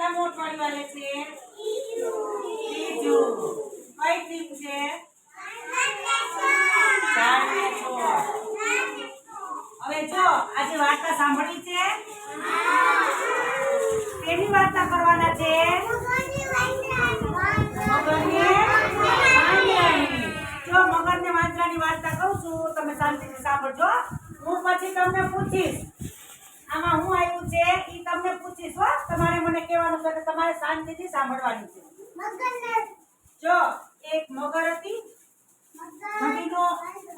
કેટલા મોટવાળી વાલે છે? ત્રીજું. કઈ ટ્રીપ છે? ઝાડને છોડ. હવે જો આજે વાર્તા સાંભળી છે? કેની વાર્તા કરવાના છે? મગરને વાંદરાની. જો મગરને વાંદરાની વાર્તા કહું છું, તમે શાંતિથી સાંભળજો. હું પછી તમને પૂછીશ. આમાં હું આવ્યું છે ઈ તમને પૂછીશ હો. તમારે મને કહેવાનું છે કે તમારે શાંતિથી સાંભળવાનું છે. જો એક મગર હતી.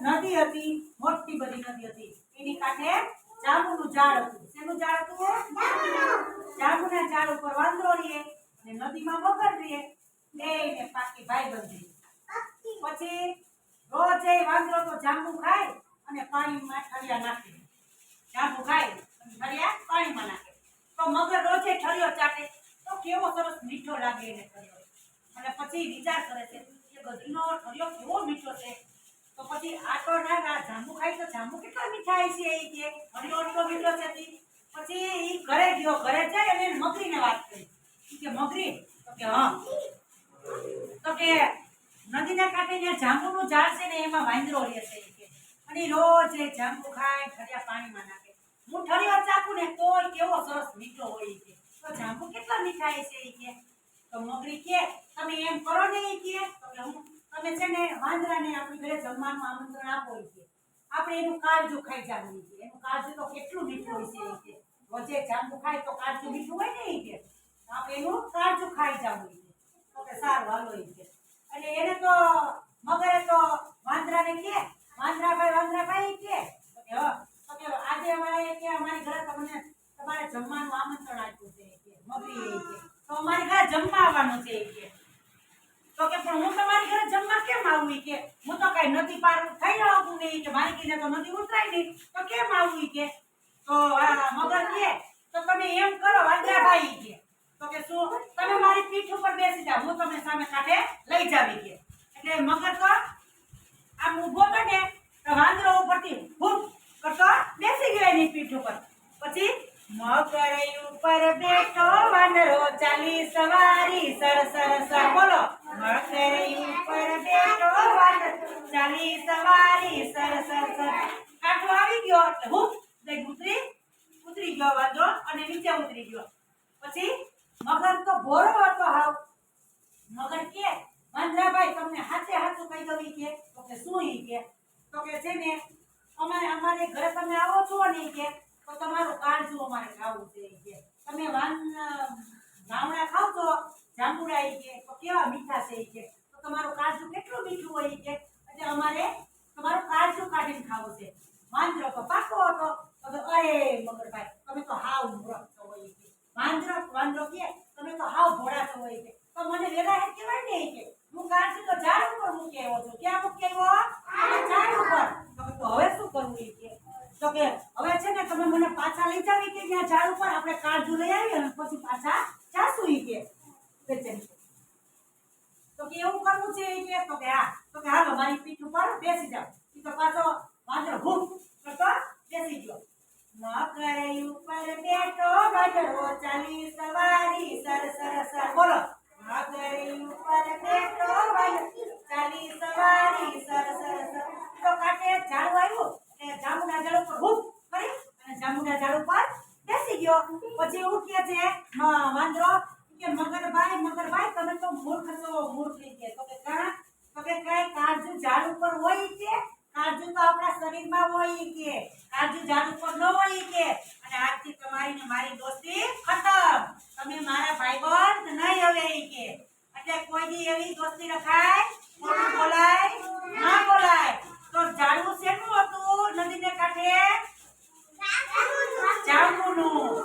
નદી હતી, મોટી બધી નદી હતી. એની કાંઠે જાંબુનું ઝાડ હતું. શેનું ઝાડ હતું? જાંબુના ઝાડ ઉપર વાંદરો રહે અને નદીમાં મગર રહે. બેયને પાકી ભાઈબંધ રહે. પછી રોજ એ વાંદરો તો જાંબુ ખાય અને પાણીમાં ઠળિયા નાખે. જાંબુ ખાય અને ઠળિયા પાણીમાં નાખે. તો મગર રોજે ઠળિયો ચાટે તો કેવો સરસ મીઠો લાગે એને ઠળિયો. અને પછી વિચાર કરે છે કે ગધીનો ઠળિયો કેવો મીઠો છે. તો પછી આ તો ના જાંબુ ખાય તો જાંબુ કેટલા મીઠા છે એ કે ઠળિયો એટલો મીઠો છે. પછી ઈ ઘરે ગયો. ઘરે જાય અને મગરીને વાત કરી કે મગરી, તો કે હા, તો કે નદીના કાંઠે જ્યાં જાંબુનું ઝાડ છે ને એમાં વાંદરો રહે છે કે અને રોજ એ જાંબુ ખાય ઠળિયા પાણીમાં નાખે. હું ઠળિયો ચાકું ને તોય કેવો સરસ મીઠો હોય કે તો જાંબુ કેટલા મીઠા છે એ કે. તો મગરી કે તમે એમ કરો ને એ કે તો કે હું તમે છે ને વાંદરાને આપણી ઘરે જમવાનું આમંત્રણ આપો કે આપણે એનું કાળજુ ખાઈ જવું છે. એનું કાળજુ તો કેટલું મીઠું હોય છે એ કે રોજે જાંબુ ખાય તો કાળજુ મીઠું હોય ને એ કે આપણે એનું કાળજુ ખાઈ જવું છે. તો કે સારું હાલો એ કે. અને એને તો મગરે તો વાંદરાને કે વાંદરાભાઈ કે આજે અમારે કે અમારી ઘરે તમને તમારે જમવાનું આમંત્રણ આપ્યું છે કે મગરી એ કે તો અમારી ઘરે જમવા આવવાનું છે એ કે. તો કે પણ હું તમારી ઘરે જમવા કેમ આવું કે હું તો કઈ નદી પાર થઈ આવું નહીં કે મારી કીને તો નદી ઉતરાય નહીં તો કેમ આવું કે. તો મગર કે તો તમે એમ કરો વાંદરાભાઈ કે તો કે શું તમે મારી પીઠ ઉપર બેસી જાઓ હું તમને સામે કાંઠે લઈ જાવી કે. એટલે મગર તો આમ ઊભો તો ને વાંદરો ઉપરથી ભૂપ કરતો બેસી ગયો એની પીઠ ઉપર. પછી મગર ઉપર બેઠો વાંદરો ચાલી સવારી સર સર સર. બોલો મગર ઉપર બેઠો વાંદરો ચાલી સવારી સર સર સર. કાંઠો આવી ગયો એટલે ભૂપ દઈ ઉતરી ગયો વાંદરો અને નીચે ઉતરી ગયો. પછી મગર તો ભોળો હતો હાવ. મગર કે વાંદરાભાઈ તમને હાથે હાથું કહી દઉં કે તો કે શું ઈ કે તો કે છે ને અમારે ઘરે તમે આવો છો ને કે તો તમારું કાળજુ અમારે ખાવું છે કે તમે ગામડા ખાવ છો જાંબુડા કે તો કેવા મીઠા છે કે તો તમારું કાળજુ કેટલું મીઠું હોય કે એટલે અમારે તમારું કાળજુ કાઢીને ખાવું છે. વાંદરો તો પાકો હતો. તો અરે મગરભાઈ તમે તો હાવ મૂર્ખ છો હોય કે વાંદરો કે તમે તો હાવ ભોળા છો હોય કે તો મને વેલા હે કહેવાય ને કે હું કાળજુ તો ઝાડ ઉપર મૂકી આવ્યો છું. ક્યાં મૂકી આવ્યો? ઝાડ ઉપર. તો હવે શું કરવું એ કે તો કે હવે છે ને તમે મને પાછા લઈ જાવ કે ત્યાં ઝાડ ઉપર આપણે કાળજુ લઈ આવીએ અને પછી પાછા જાશું ઈ કે. તો કે એવું કરવું છે એ કે તો કે હા. તો કે હાલો મારી પીઠ ઉપર બેસી જાવ. ઈ તો પાછો વાંદરો ભૂપ કરતો બેસી ગયો. મગર ઉપર બેઠો વાંદરો ચાલી સવારી સર સર સર. બોલો મગર ઉપર બેઠો વાંદરો ચાલી સવારી સર સર સર. તો કાંઠે ઝાડુ આવ્યું એટલે જાંબુના ઝાડ ઉપર ભૂપ કરી અને જાંબુના ઝાડ ઉપર બેસી ગયો. પછી એવું કહે છે વાંદરો કે મગરભાઈ તમે તો મૂર્ખ છો મૂર્ખ કે તો કે કાં તો કે કઈ કાળજુ ઝાડ ઉપર હોય કે કાળજુ તો આપણા શરીરમાં હોય કે કાળજુ ઝાડ ઉપર ન હોય કે અને આજથી તમારી ને મારી દોસ્તી ખતમ. તમે મારા ભાઈબંધ નહીં હવે કે એટલે કોઈ દી એવી દોસ્તી રખાય ખોટું બોલાય ના બોલાય. તો ઝાડવું શેનું હતું નદીને કાંઠે? જાંબુનું.